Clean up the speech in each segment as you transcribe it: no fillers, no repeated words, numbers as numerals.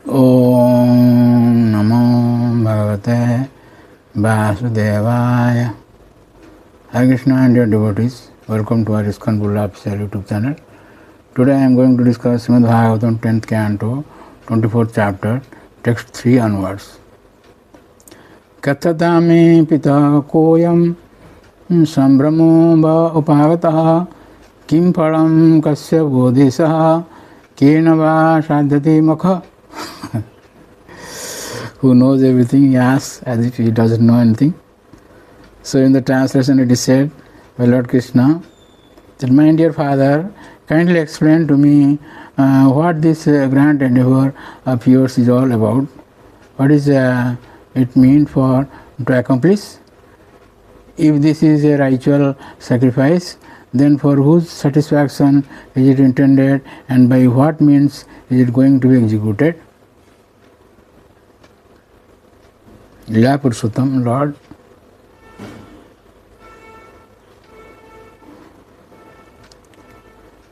Om Namo Bhagavate Vasudevaya. Hare Krishna and dear devotees, welcome to our ISKCON Bulla official YouTube channel. Today I am going to discuss Srimad Bhagavatam 10th canto, 24th chapter, text 3 onwards. Kathatame pita koyam sambramo va upagataha kim phalam kasya bodhisaha kena va sadhyati makha. Who knows everything, he asks as if he doesn't know anything. So in the translation it is said by Lord Krishna that, my dear father, kindly explain to me what this grand endeavor of yours is all about. What is it mean for to accomplish? If this is a ritual sacrifice, then for whose satisfaction is it intended, and by what means is it going to be executed? Lila Purushottam, Lord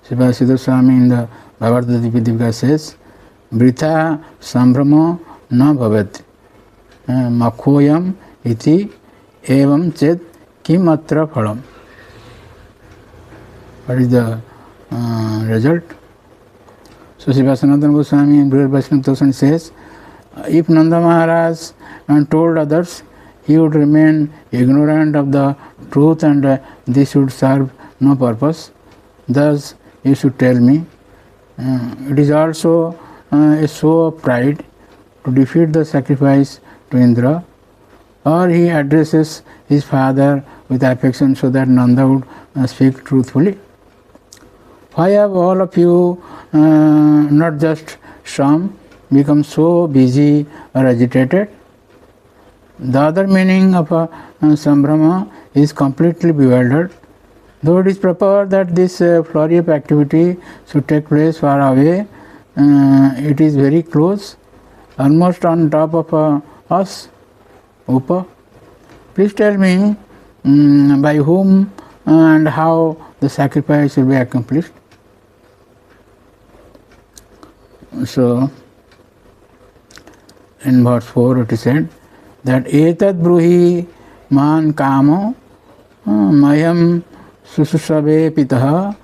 G Padaseva Swami in the Govardhan Dipika says, Britha Sambramo na bhavat makhoyam iti evam chet kim atra phalam. What is the result? So Sri Sanatana Goswami in Brihad Vaishnava Darshan says, if Nanda Maharaj told others, he would remain ignorant of the truth and this would serve no purpose. Thus, you should tell me. It is also a show of pride to defeat the sacrifice to Indra, or he addresses his father with affection so that Nanda would speak truthfully. Why have all of you, not just some, become so busy or agitated? The other meaning of Sambrama is completely bewildered. Though it is proper that this flurry of activity should take place far away, it is very close, almost on top of us. Upa. Please tell me by whom and how the sacrifice will be accomplished. So, in verse 4 it is said that etad bruhi man kamo mayam sususabe pitaha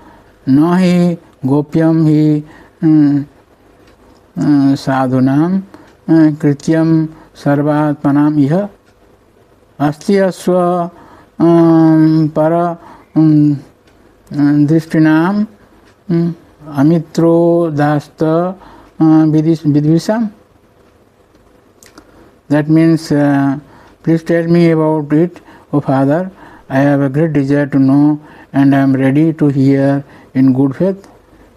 nahi gopyam hi sadhunam krityam sarvatmanam iha asti asva para drishtinam amitro dasta vidvisam. That means, please tell me about it, O Father. I have a great desire to know and I am ready to hear in good faith.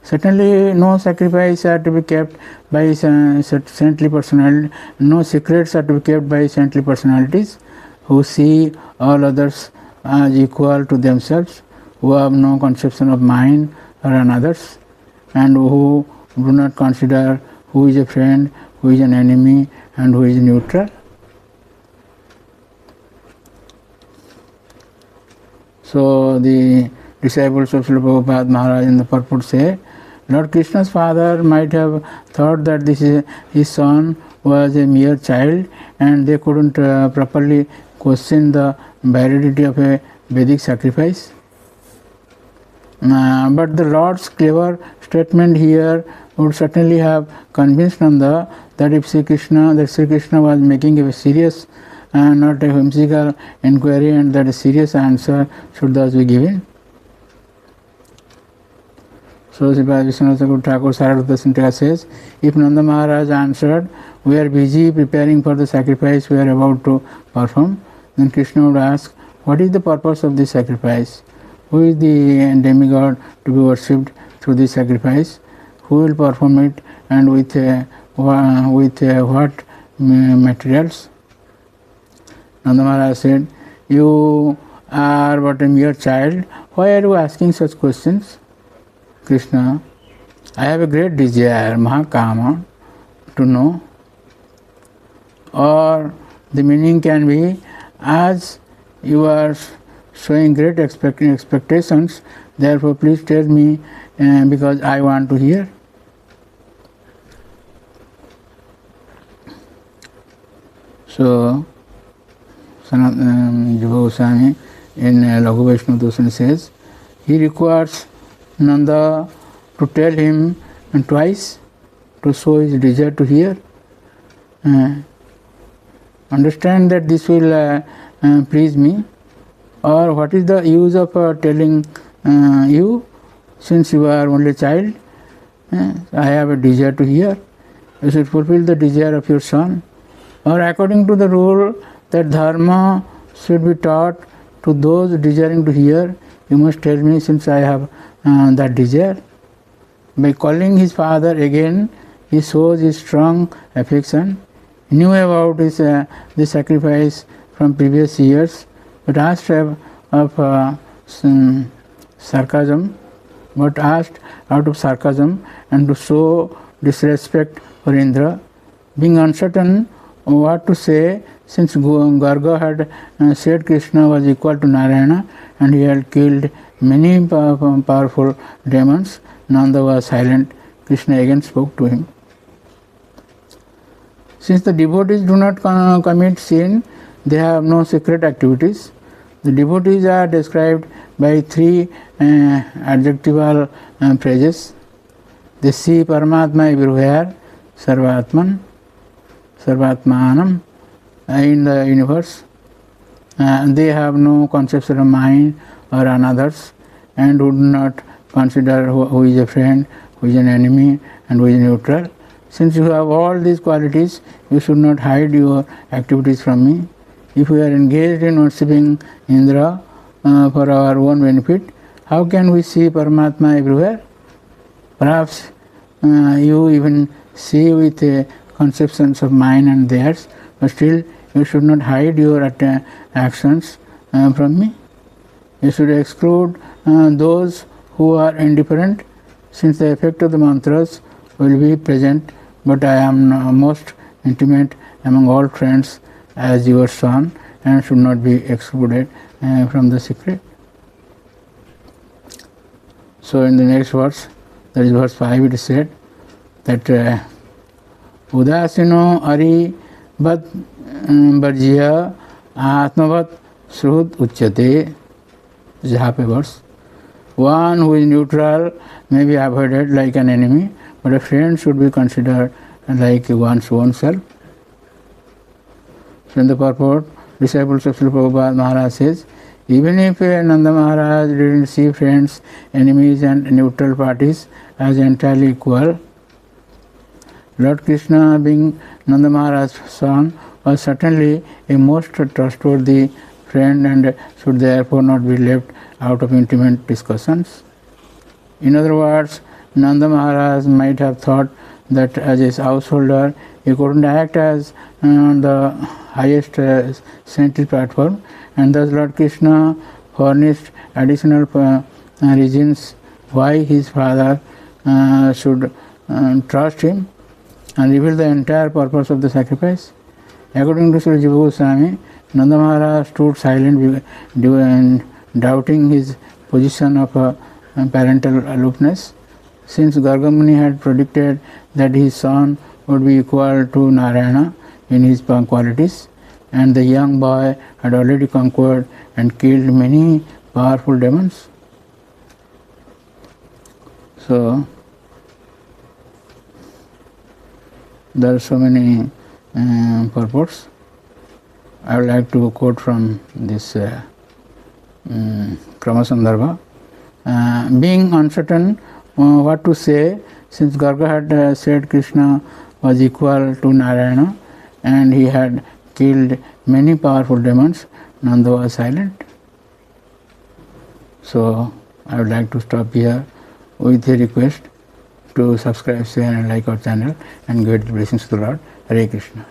Certainly no sacrifice are to be kept by saintly personalities, no secrets are to be kept by saintly personalities who see all others as equal to themselves, who have no conception of mine or another's, and who do not consider who is a friend, who is an enemy, and who is neutral. So the disciples of Srila Prabhupada Maharaj in the purport say, Lord Krishna's father might have thought that his son was a mere child and they couldn't properly question the validity of a Vedic sacrifice. But the Lord's clever statement here would certainly have convinced Nanda that if Sri Krishna was making a serious and not a whimsical inquiry, and that a serious answer should thus be given. So Sri Vishwanath Thakur Saradasantika says, if Nanda Maharaj answered, we are busy preparing for the sacrifice we are about to perform, then Krishna would ask, what is the purpose of this sacrifice? Who is the demigod to be worshipped through this sacrifice? Who will perform it, and with what materials? Nanda Maharaj said, you are but a mere child. Why are you asking such questions? Krishna, I have a great desire, Mahakama, to know. Or the meaning can be, as you are showing great expectations, therefore please tell me because I want to hear. So Jiva Goswami in Laghu Vaishnava Darshan says, he requires Nanda to tell him twice to show his desire to hear. Understand that this will please me, or what is the use of telling you, since you are only a child? I have a desire to hear. You should fulfill the desire of your son. Or according to the rule that dharma should be taught to those desiring to hear, you must tell me, since I have that desire. By calling his father again, he shows his strong affection. He knew about the sacrifice from previous years, but asked of sarcasm, and to show disrespect for Indra. Being uncertain what to say, since Garga had said Krishna was equal to Narayana and he had killed many powerful demons, Nanda was silent. Krishna again spoke to him. Since the devotees do not commit sin, they have no secret activities. The devotees are described by three adjectival phrases. They see Paramatma everywhere, Sarvatman, Sarvatmanam, in the universe. They have no conception of mind or another's, and would not consider who is a friend, who is an enemy, and who is neutral. Since you have all these qualities, you should not hide your activities from me. If we are engaged in worshipping Indra for our own benefit, how can we see Paramatma everywhere? Perhaps you even see with conceptions of mine and theirs, but still you should not hide your actions from me. You should exclude those who are indifferent, since the effect of the mantras will be present, but I am most intimate among all friends as your son and should not be excluded from the secret. So in the next verse, that is verse 5, it is said that Udasino Ari Bad Barjya Atmavat Shrud Uchyate. This is half a verse. One who is neutral may be avoided like an enemy, but a friend should be considered like one's own self. So in the purport, disciples of Srila Prabhupada Maharaj says, even if Nanda Maharaj didn't see friends, enemies and neutral parties as entirely equal, Lord Krishna, being Nanda Maharaj's son, was certainly a most trustworthy friend and should therefore not be left out of intimate discussions. In other words, Nanda Maharaj might have thought that as a householder he couldn't act as the highest saintly platform, and thus Lord Krishna furnished additional reasons why his father should trust him and reveal the entire purpose of the sacrifice. According to Sri Jiva Goswami, Nanda Maharaj stood silent, doubting his position of parental aloofness. Since Garga Muni had predicted that his son would be equal to Narayana in his qualities, and the young boy had already conquered and killed many powerful demons. So there are so many purports. I would like to quote from this Krama Sandarbha. Being uncertain what to say, since Garga had said Krishna was equal to Narayana and he had killed many powerful demons, Nanda was silent. So I would like to stop here with a request to subscribe, share and like our channel and give blessings to the Lord. Hare Krishna.